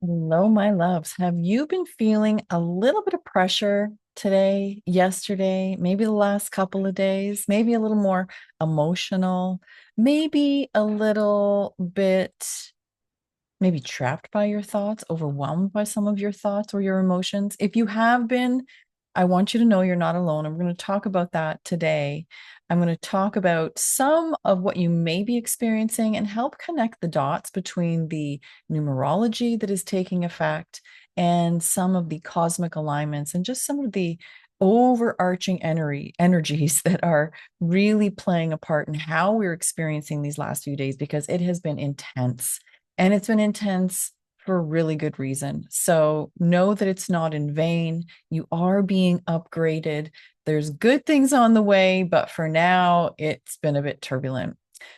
Hello, my loves. Have you been feeling a little bit of pressure today, yesterday, maybe the last couple of days, maybe a little more emotional, maybe a little bit, maybe trapped by your thoughts, overwhelmed by some of your thoughts or your emotions? If you have been, I want you to know you're not alone. I'm going to talk about that today. I'm going to talk about some of what you may be experiencing and help connect the dots between the numerology that is taking effect and some of the cosmic alignments and just some of the overarching energies that are really playing a part in how we're experiencing these last few days because it has been intense. And it's been intense for really good reason. So know that it's not in vain. You are being upgraded. There's good things on the way, but for now, it's been a bit turbulent.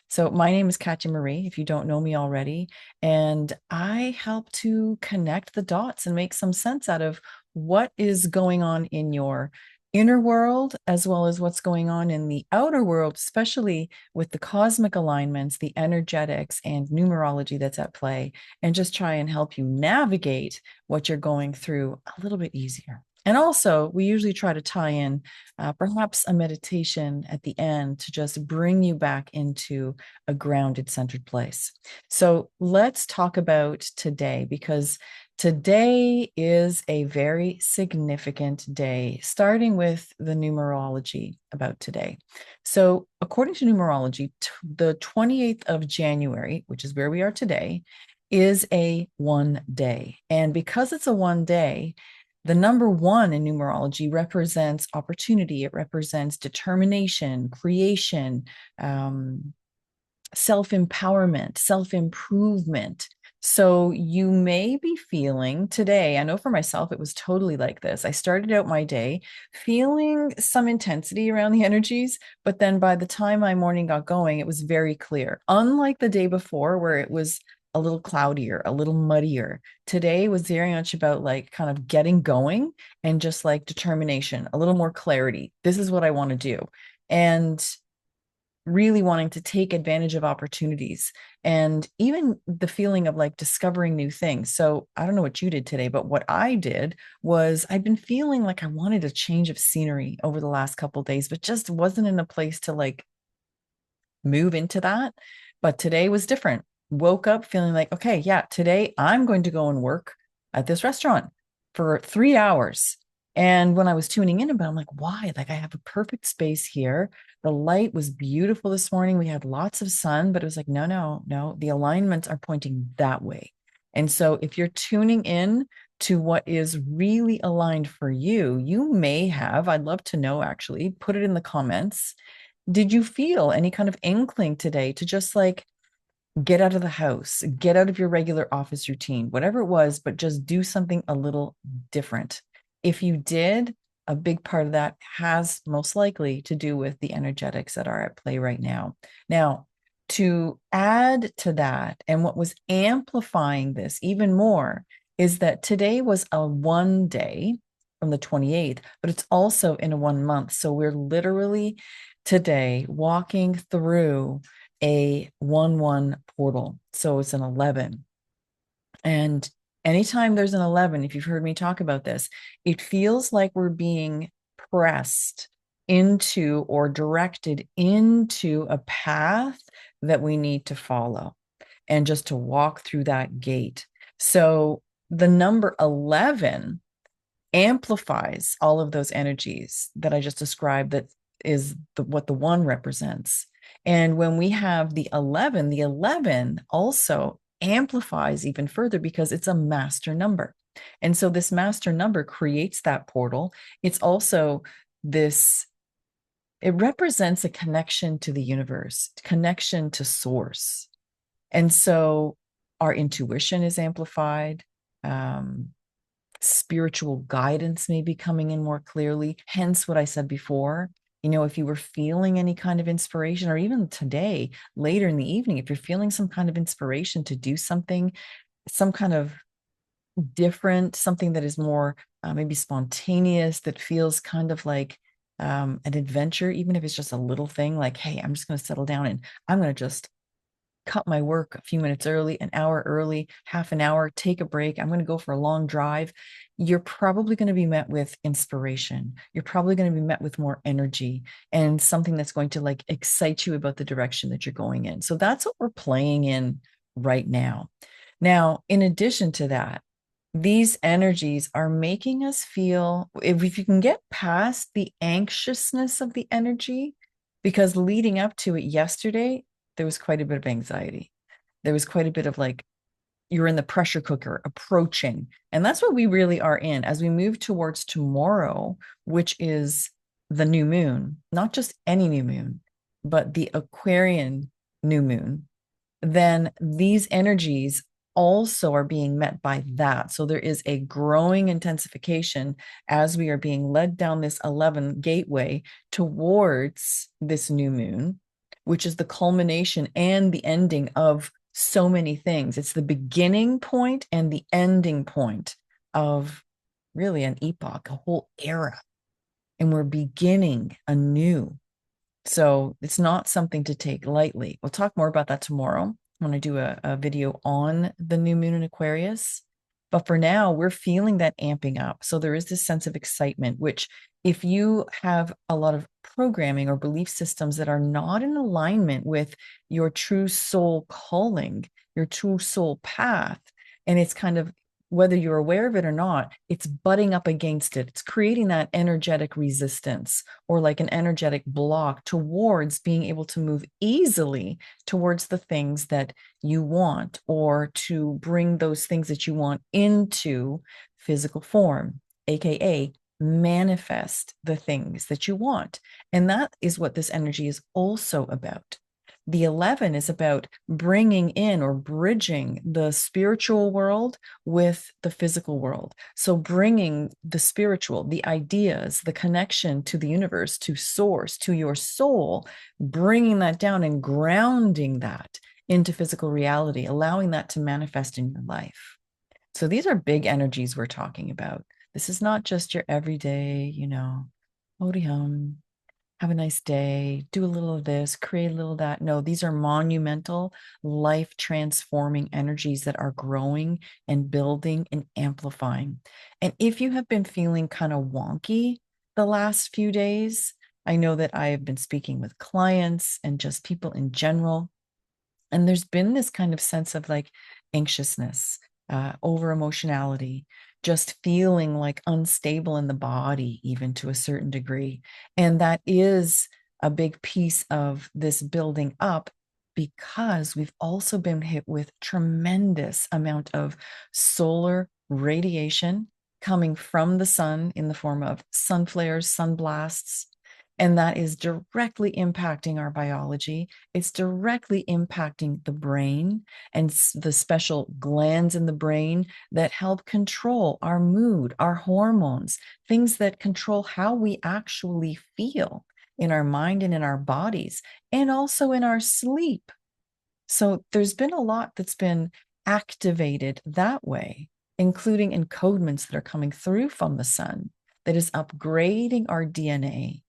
So, my name is Katya Marie, if you don't know me already, and I help to connect the dots and make some sense out of what is going on in your inner world as well as what's going on in the outer world, especially with the cosmic alignments, the energetics, and numerology that's at play, and just try and help you navigate what you're going through a little bit easier. And also, we usually try to tie in perhaps a meditation at the end to just bring you back into a grounded, centered place. So let's talk about today because today is a very significant day, starting with the numerology about today. So, according to numerology, the 28th of January, which is where we are today, is a one day. And because it's a one day, the number one in numerology represents opportunity. It represents determination, creation, self-empowerment, self-improvement. So you may be feeling today, I know for myself, it was totally like this. I started out my day feeling some intensity around the energies, but then by the time my morning got going, it was very clear. Unlike the day before, where it was a little cloudier, a little muddier. Today was very much about like kind of getting going and just like determination, a little more clarity. This is what I want to do. And really wanting to take advantage of opportunities and even the feeling of like discovering new things. So I don't know what you did today, but what I did was I've been feeling like I wanted a change of scenery over the last couple of days, but just wasn't in a place to like move into that. But today was different. Woke up feeling like, okay, yeah, today I'm going to go and work at this restaurant for 3 hours. And when I was tuning in about, I'm like, why? Like I have a perfect space here. The light was beautiful this morning. We had lots of sun, but it was like, no, no, no. The alignments are pointing that way. And so if you're tuning in to what is really aligned for you, you may have, I'd love to know actually, put it in the comments. Did you feel any kind of inkling today to just like get out of the house, get out of your regular office routine, whatever it was, but just do something a little different? If you did, a big part of that has most likely to do with the energetics that are at play right now. Now, to add to that, and what was amplifying this even more is that today was a one day from the 28th, but it's also in a 1 month. So we're literally today walking through a 1-1 portal. So it's an 11. And anytime there's an 11, if you've heard me talk about this, it feels like we're being pressed into or directed into a path that we need to follow and just to walk through that gate. So the number 11 amplifies all of those energies that I just described, that is what the one represents. And when we have the 11 also amplifies even further because it's a master number. And so this master number creates that portal. It's also this, it represents a connection to the universe, connection to source. And so our intuition is amplified. Spiritual guidance may be coming in more clearly. Hence, what I said before, if you were feeling any kind of inspiration, or even today, later in the evening, if you're feeling some kind of inspiration to do something, some kind of different, something that is more maybe spontaneous, that feels kind of like an adventure, even if it's just a little thing like, hey, I'm just going to settle down and I'm going to just cut my work a few minutes early, an hour early, half an hour, take a break. I'm going to go for a long drive. You're probably going to be met with inspiration. You're probably going to be met with more energy and something that's going to like excite you about the direction that you're going in. So that's what we're playing in right now. Now, in addition to that, these energies are making us feel, if you can get past the anxiousness of the energy, because leading up to it yesterday, there was quite a bit of anxiety. There was quite a bit of like, you're in the pressure cooker approaching. And that's what we really are in as we move towards tomorrow, which is the new moon, not just any new moon, but the Aquarian new moon. Then these energies also are being met by that. So there is a growing intensification as we are being led down this 11 gateway towards this new moon, which is the culmination and the ending of so many things. It's the beginning point and the ending point of really an epoch, a whole era. And we're beginning anew. So it's not something to take lightly. We'll talk more about that tomorrow when I do a video on the new moon in Aquarius. But for now, we're feeling that amping up. So there is this sense of excitement, which if you have a lot of programming or belief systems that are not in alignment with your true soul calling, your true soul path, and it's kind of whether you're aware of it or not, it's butting up against it. It's creating that energetic resistance or like an energetic block towards being able to move easily towards the things that you want or to bring those things that you want into physical form, AKA manifest the things that you want. And that is what this energy is also about. The 11 is about bringing in or bridging the spiritual world with the physical world. So bringing the spiritual, the ideas, the connection to the universe, to source, to your soul, bringing that down and grounding that into physical reality, allowing that to manifest in your life. So these are big energies we're talking about. This is not just your everyday, hody hum, have a nice day, do a little of this, create a little of that. No, these are monumental, life transforming energies that are growing and building and amplifying. And if you have been feeling kind of wonky the last few days, I know that I have been speaking with clients and just people in general. And there's been this kind of sense of like anxiousness, over emotionality, just feeling like unstable in the body, even to a certain degree. And that is a big piece of this building up because we've also been hit with tremendous amount of solar radiation coming from the sun in the form of sun flares, sun blasts, and that is directly impacting our biology. It's directly impacting the brain and the special glands in the brain that help control our mood, our hormones, things that control how we actually feel in our mind and in our bodies, and also in our sleep. So there's been a lot that's been activated that way, including encodements that are coming through from the sun that is upgrading our DNA,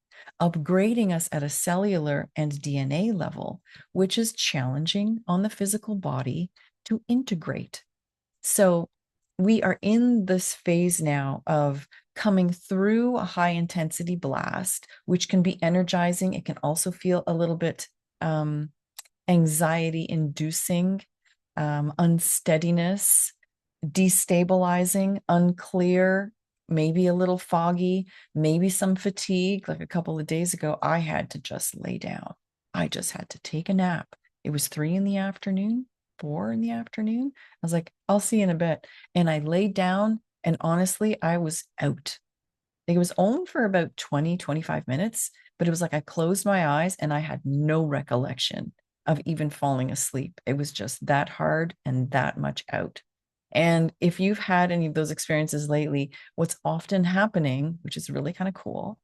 upgrading us at a cellular and DNA level, which is challenging on the physical body to integrate. So we are in this phase now of coming through a high intensity blast, which can be energizing. It can also feel a little bit anxiety inducing, unsteadiness, destabilizing, unclear, maybe a little foggy, maybe some fatigue. Like a couple of days ago, I had to just lay down. I just had to take a nap. It was 3 in the afternoon, 4 in the afternoon. I was like, I'll see you in a bit. And I laid down, and honestly, I was out. It was only for about 20, 25 minutes, but it was like I closed my eyes and I had no recollection of even falling asleep. It was just that hard and that much out. And if you've had any of those experiences lately, what's often happening, which is really kind of cool,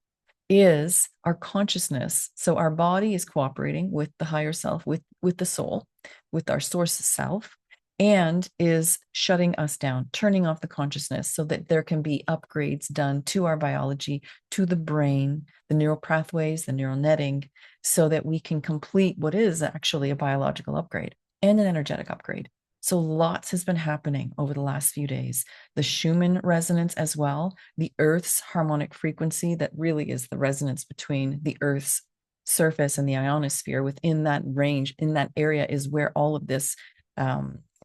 is our consciousness. So our body is cooperating with the higher self, with the soul, with our source self, and is shutting us down, turning off the consciousness so that there can be upgrades done to our biology, to the brain, the neural pathways, the neural netting, so that we can complete what is actually a biological upgrade. and an energetic upgrade. So lots has been happening over the last few days. The Schumann resonance as well, the Earth's harmonic frequency that really is the resonance between the Earth's surface and the ionosphere. Within that range, in that area, is where all of this,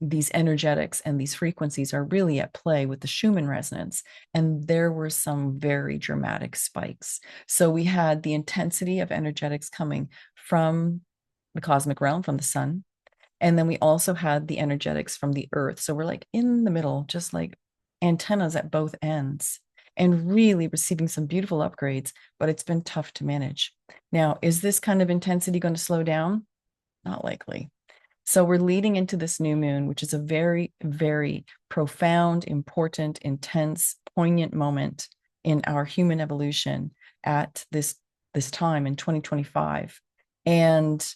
these energetics and these frequencies are really at play with the Schumann resonance. And there were some very dramatic spikes. So we had the intensity of energetics coming from the cosmic realm, from the sun. And then we also had the energetics from the earth. So we're like in the middle, just like antennas at both ends, and really receiving some beautiful upgrades, but it's been tough to manage. Now, is this kind of intensity going to slow down? Not likely. So we're leading into this new moon, which is a very, very profound, important, intense, poignant moment in our human evolution at this time in 2025. And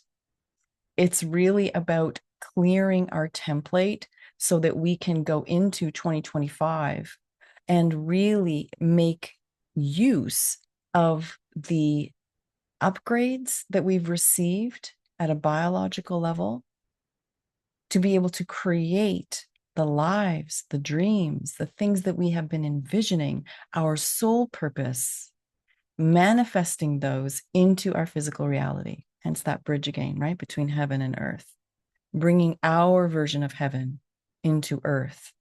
it's really about clearing our template so that we can go into 2025 and really make use of the upgrades that we've received at a biological level to be able to create the lives, the dreams, the things that we have been envisioning, our soul purpose, manifesting those into our physical reality. Hence that bridge again, right? Between heaven and earth, bringing our version of heaven into earth.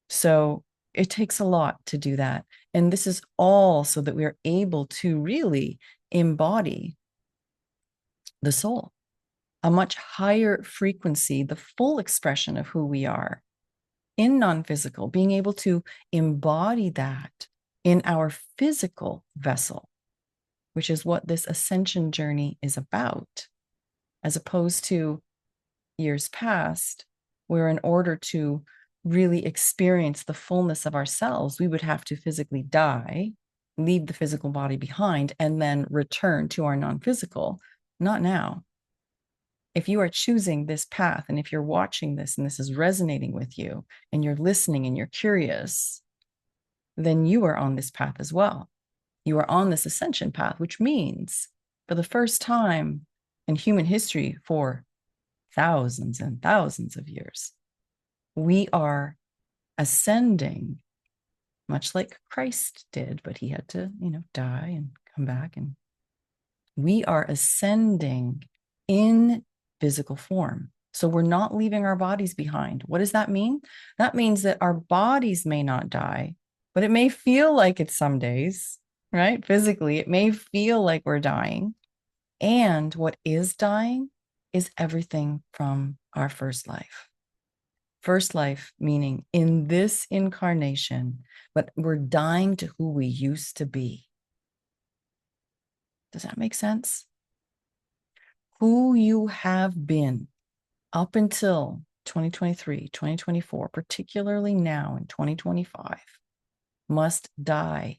So it takes a lot to do that. And this is all so that we are able to really embody the soul, a much higher frequency, the full expression of who we are in non-physical, being able to embody that in our physical vessel, which is what this ascension journey is about, as opposed to years past, where in order to really experience the fullness of ourselves, we would have to physically die, leave the physical body behind, and then return to our non-physical. Not now. If you are choosing this path, and if you're watching this and this is resonating with you, and you're listening and you're curious, then you are on this path as well. You are on this ascension path, which means for the first time in human history, for thousands and thousands of years, we are ascending, much like Christ did, but he had to, die and come back. And we are ascending in physical form. So we're not leaving our bodies behind. What does that mean? That means that our bodies may not die, but it may feel like it some days, right? Physically, it may feel like we're dying. And what is dying is everything from our first life. First life, meaning in this incarnation, but we're dying to who we used to be. Does that make sense? Who you have been up until 2023, 2024, particularly now in 2025, must die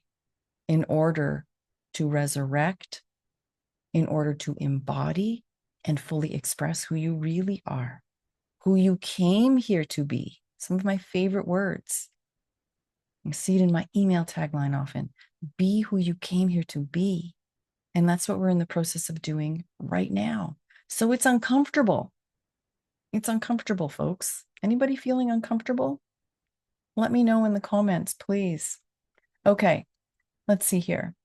in order to resurrect, in order to embody and fully express who you really are, who you came here to be. Some of my favorite words. You see it in my email tagline often. Be who you came here to be. And that's what we're in the process of doing right now. So it's uncomfortable. It's uncomfortable, folks. Anybody feeling uncomfortable? Let me know in the comments, please. Okay, let's see here.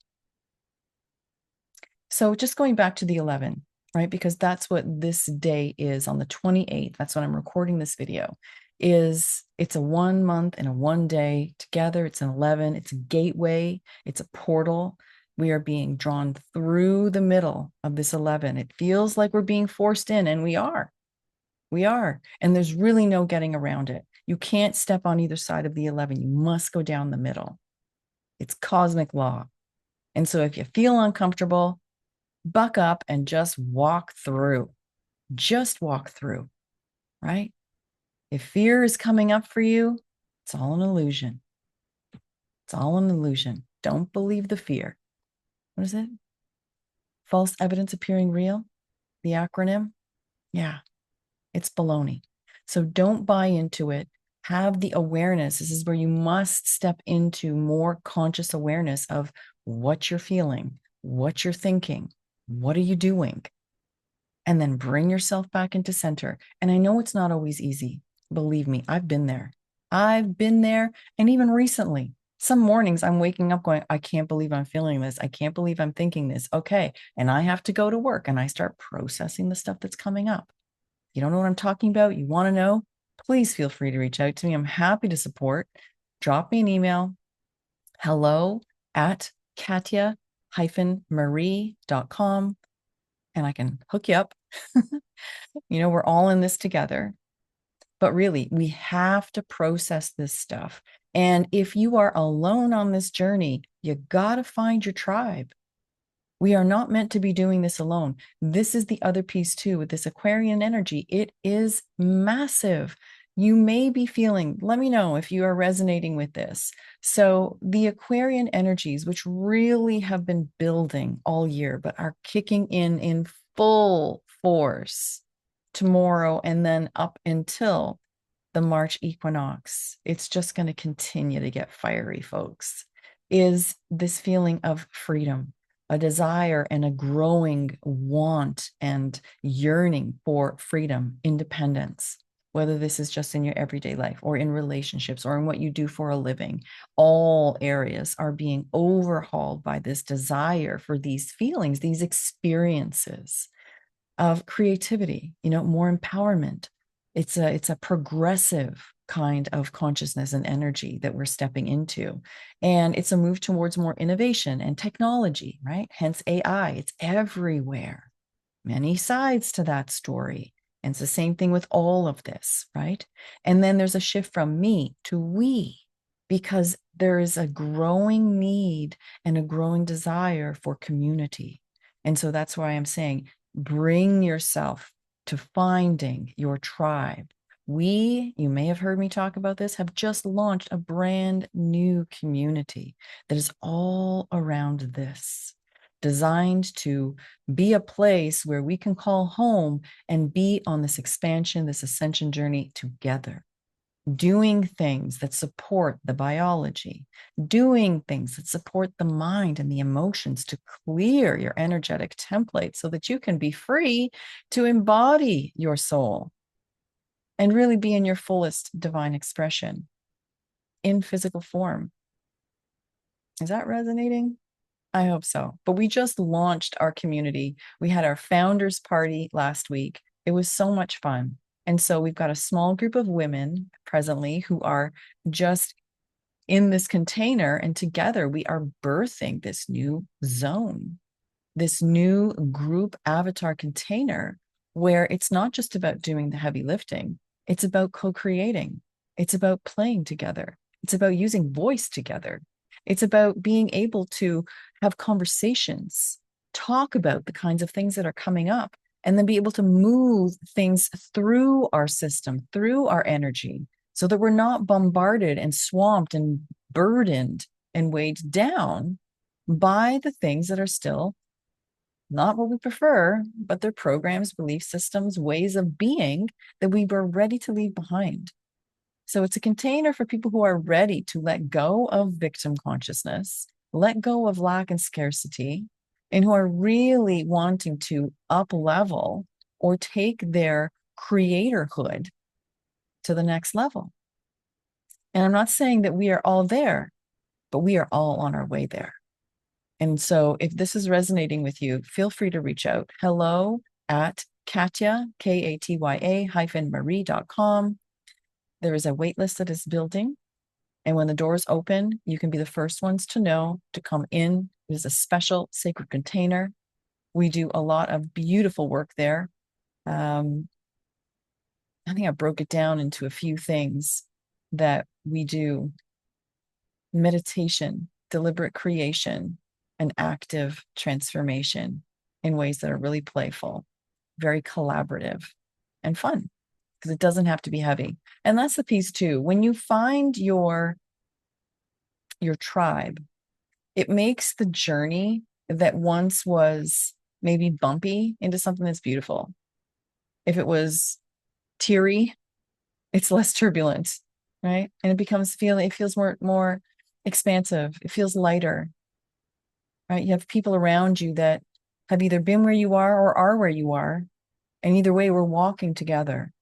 So just going back to the 11, right? Because that's what this day is on the 28th. That's when I'm recording this video. It's a 1 month and a 1 day together. It's an 11. It's a gateway. It's a portal. We are being drawn through the middle of this 11. It feels like we're being forced in, and we are. We are. And there's really no getting around it. You can't step on either side of the 11. You must go down the middle. It's cosmic law. And so if you feel uncomfortable, buck up and just walk through. Just walk through, right? If fear is coming up for you, it's all an illusion. It's all an illusion. Don't believe the fear. What is it? False evidence appearing real? The acronym? Yeah, it's baloney. So don't buy into it. Have the awareness. This is where you must step into more conscious awareness of what you're feeling, what you're thinking, what are you doing? and then bring yourself back into center. And I know it's not always easy. Believe me, I've been there. I've been there. And even recently, some mornings I'm waking up going, I can't believe I'm feeling this. I can't believe I'm thinking this. Okay. And I have to go to work and I start processing the stuff that's coming up. You don't know what I'm talking about? You want to know? Please feel free to reach out to me. I'm happy to support. Drop me an email, hello at Katya-Marie.com, and I can hook you up. We're all in this together. But really, we have to process this stuff. And if you are alone on this journey, you got to find your tribe. We are not meant to be doing this alone. This is the other piece too with this Aquarian energy. It is massive. You may be feeling, let me know if you are resonating with this. So, the Aquarian energies, which really have been building all year, but are kicking in full force tomorrow and then up until the March equinox, it's just going to continue to get fiery, folks, is this feeling of freedom, a desire and a growing want and yearning for freedom, independence, whether this is just in your everyday life or in relationships or in what you do for a living. All areas are being overhauled by this desire for these feelings, these experiences of creativity, more empowerment. It's a progressive kind of consciousness and energy that we're stepping into. And it's a move towards more innovation and technology, right? Hence AI. It's everywhere. Many sides to that story. And it's the same thing with all of this, right? And then there's a shift from me to we, because there is a growing need and a growing desire for community. And so that's why I'm saying bring yourself to finding your tribe. You may have heard me talk about this, have just launched a brand new community that is all around this, designed to be a place where we can call home and be on this expansion, this ascension journey together, doing things that support the biology, doing things that support the mind and the emotions to clear your energetic template so that you can be free to embody your soul and really be in your fullest divine expression in physical form. Is that resonating? I hope so. But we just launched our community. We had our founders party last week. It was so much fun. And so we've got a small group of women presently who are just in this container, and together we are birthing this new zone, this new group avatar container where it's not just about doing the heavy lifting. It's about co-creating. It's about playing together. It's about using voice together. It's about being able to have conversations, talk about the kinds of things that are coming up, and then be able to move things through our system, through our energy, so that we're not bombarded and swamped and burdened and weighed down by the things that are still not what we prefer, but they're programs, belief systems, ways of being that we were ready to leave behind. So it's a container for people who are ready to let go of victim consciousness, let go of lack and scarcity, and who are really wanting to up level or take their creatorhood to the next level. And I'm not saying that we are all there, but we are all on our way there. And so if this is resonating with you, feel free to reach out. Hello at Katya, Katya-Marie.com. There is a wait list that is building. And when the doors open, you can be the first ones to know to come in. It is a special sacred container. We do a lot of beautiful work there. I think I broke it down into a few things that we do: meditation, deliberate creation, and active transformation in ways that are really playful, very collaborative, and fun, because it doesn't have to be heavy. And that's the piece too. When you find your tribe, it makes the journey that once was maybe bumpy into something that's beautiful. If it was teary, it's less turbulent, right? And it feels more expansive. It feels lighter, right? You have people around you that have either been where you are or where you are, And either way, we're walking together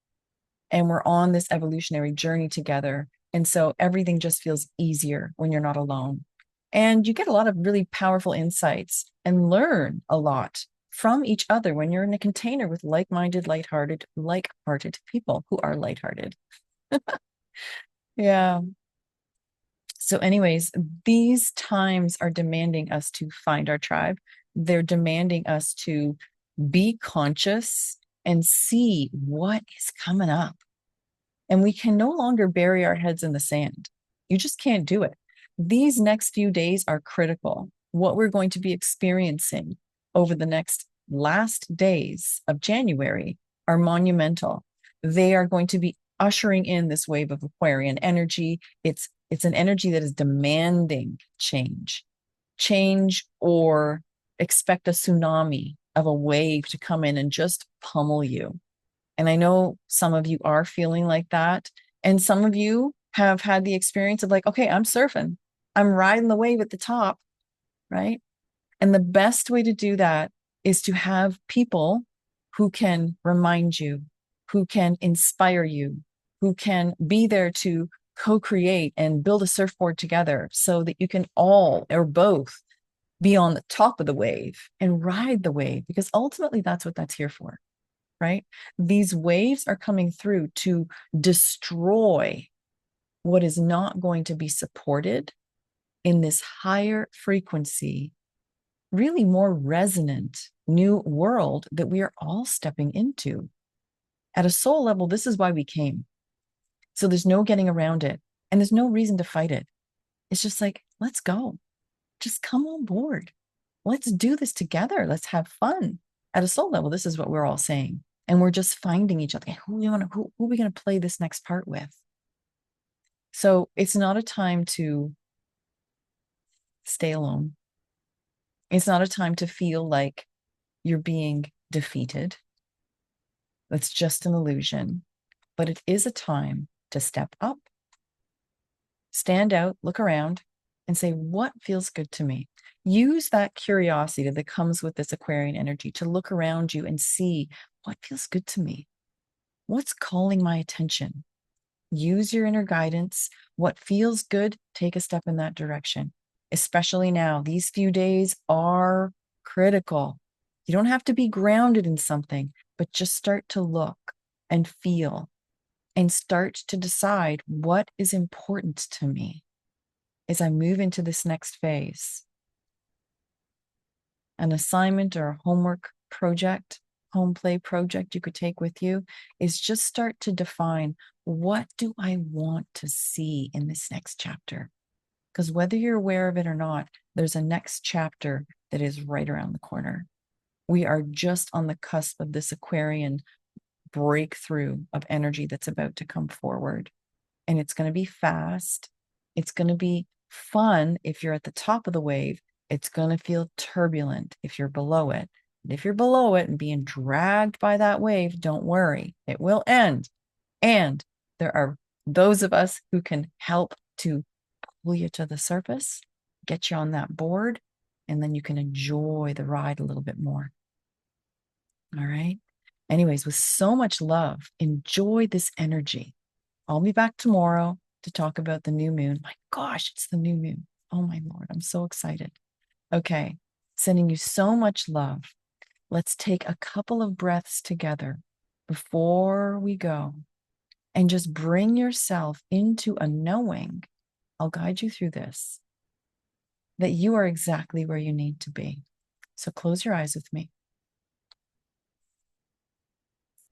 and we're on this evolutionary journey together. And so everything just feels easier when you're not alone. And you get a lot of really powerful insights and learn a lot from each other when you're in a container with like-minded, like-hearted people who are lighthearted. Yeah. So, anyways, these times are demanding us to find our tribe. They're demanding us to be conscious and see what is coming up. And we can no longer bury our heads in the sand. You just can't do it. These next few days are critical. What we're going to be experiencing over the next last days of January are monumental. They are going to be ushering in this wave of Aquarian energy. It's an energy that is demanding change, or expect a tsunami of a wave to come in and just pummel you. And I know some of you are feeling like that. And some of you have had the experience of like, okay, I'm surfing, I'm riding the wave at the top, right? And the best way to do that is to have people who can remind you, who can inspire you, who can be there to co-create and build a surfboard together so that you can all or both be on the top of the wave and ride the wave, because ultimately that's what that's here for, right? These waves are coming through to destroy what is not going to be supported in this higher frequency, really more resonant new world that we are all stepping into. At a soul level, this is why we came. So there's no getting around it. And there's no reason to fight it. It's just like, let's go. Just come on board. Let's do this together. Let's have fun. At a soul level, this is what we're all saying. And we're just finding each other. Who are we going to play this next part with? So it's not a time to stay alone. It's not a time to feel like you're being defeated. It's just an illusion. But it is a time to step up, stand out, look around, and say, what feels good to me? Use that curiosity that comes with this Aquarian energy to look around you and see what feels good to me. What's calling my attention? Use your inner guidance. What feels good, take a step in that direction. Especially now, these few days are critical. You don't have to be grounded in something, but just start to look and feel and start to decide what is important to me as I move into this next phase. An assignment or a homework project, home play project you could take with you is just start to define, what do I want to see in this next chapter? Because whether you're aware of it or not, there's a next chapter that is right around the corner. We are just on the cusp of this Aquarian breakthrough of energy that's about to come forward. And it's going to be fast. It's going to be fun if you're at the top of the wave. It's going to feel turbulent if you're below it. And if you're below it and being dragged by that wave, don't worry, it will end. And there are those of us who can help to pull you to the surface, get you on that board, and then you can enjoy the ride a little bit more. All right. Anyways, with so much love, enjoy this energy. I'll be back tomorrow to talk about the new moon. My gosh, it's the new moon. Oh my Lord, I'm so excited. Okay, sending you so much love. Let's take a couple of breaths together before we go and just bring yourself into a knowing. I'll guide you through this, that you are exactly where you need to be. So close your eyes with me.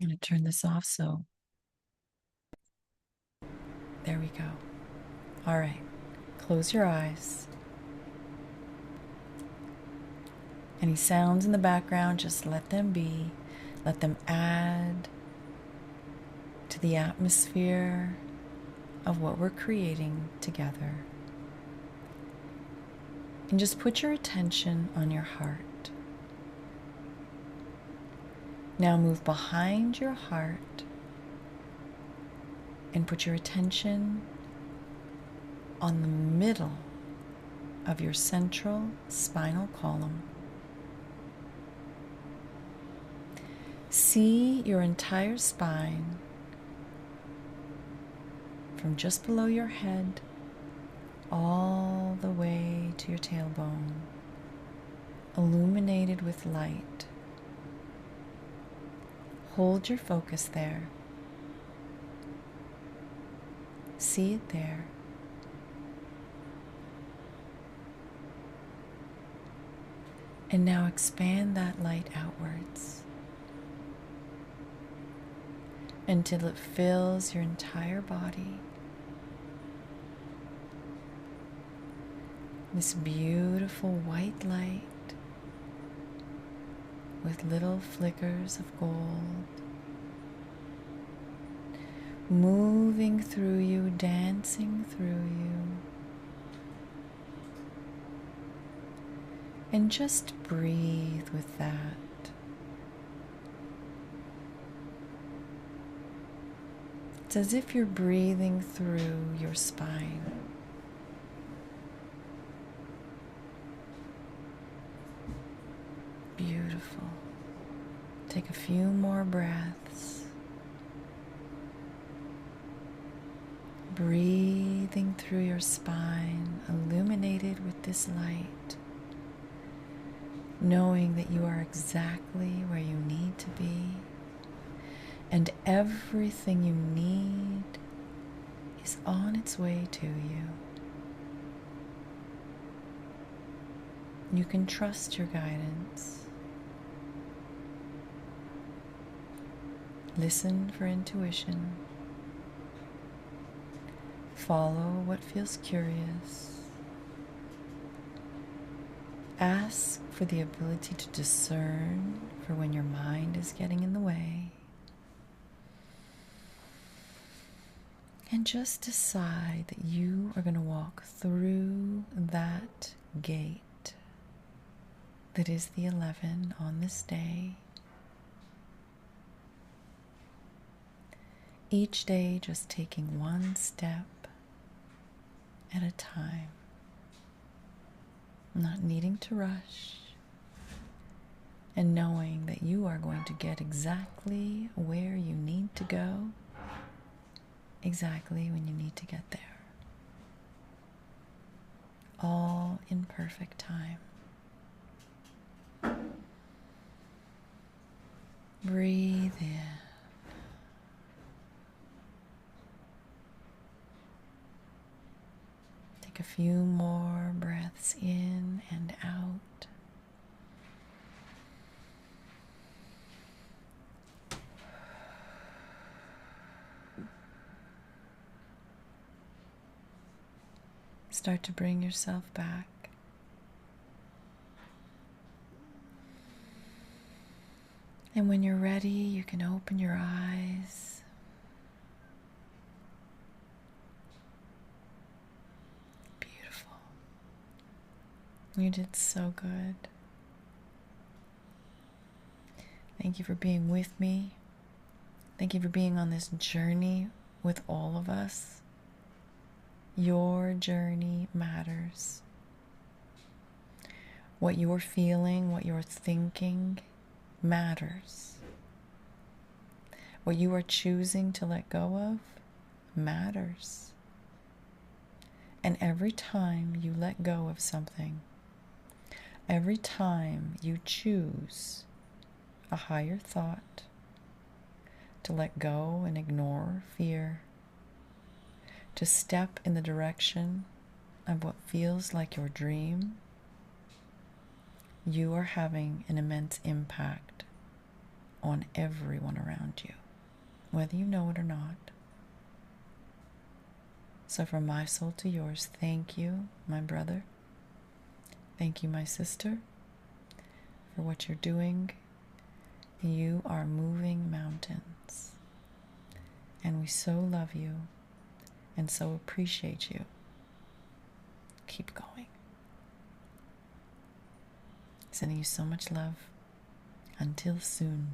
I'm going to turn this off. So there we go. All right, close your eyes. Any sounds in the background, just let them be. Let them add to the atmosphere of what we're creating together. And just put your attention on your heart. Now move behind your heart and put your attention on the middle of your central spinal column. see your entire spine from just below your head all the way to your tailbone, illuminated with light. Hold your focus there. See it there. And now expand that light outwards until it fills your entire body. This beautiful white light with little flickers of gold moving through you, dancing through you. And just breathe with that. It's as if you're breathing through your spine. Beautiful. Take a few more breaths. Breathing through your spine, illuminated with this light, knowing that you are exactly where you need to be, and everything you need is on its way to you. You can trust your guidance. Listen for intuition. Follow what feels curious. Ask for the ability to discern for when your mind is getting in the way. And just decide that you are going to walk through that gate that is the 11 on this day. Each day just taking one step at a time. Not needing to rush, and knowing that you are going to get exactly where you need to go, exactly when you need to get there. All in perfect time. Breathe in. Take a few more breaths in and out. Start to bring yourself back. And when you're ready, you can open your eyes. Beautiful. You did so good. Thank you for being with me. Thank you for being on this journey with all of us. Your journey matters. What you're feeling, what you're thinking matters. What you are choosing to let go of matters. And every time you let go of something, every time you choose a higher thought, to let go and ignore fear, to step in the direction of what feels like your dream, you are having an immense impact on everyone around you, whether you know it or not. So from my soul to yours, thank you, my brother. Thank you, my sister, for what you're doing. You are moving mountains. And we so love you and so appreciate you. Keep going. Sending you so much love. Until soon.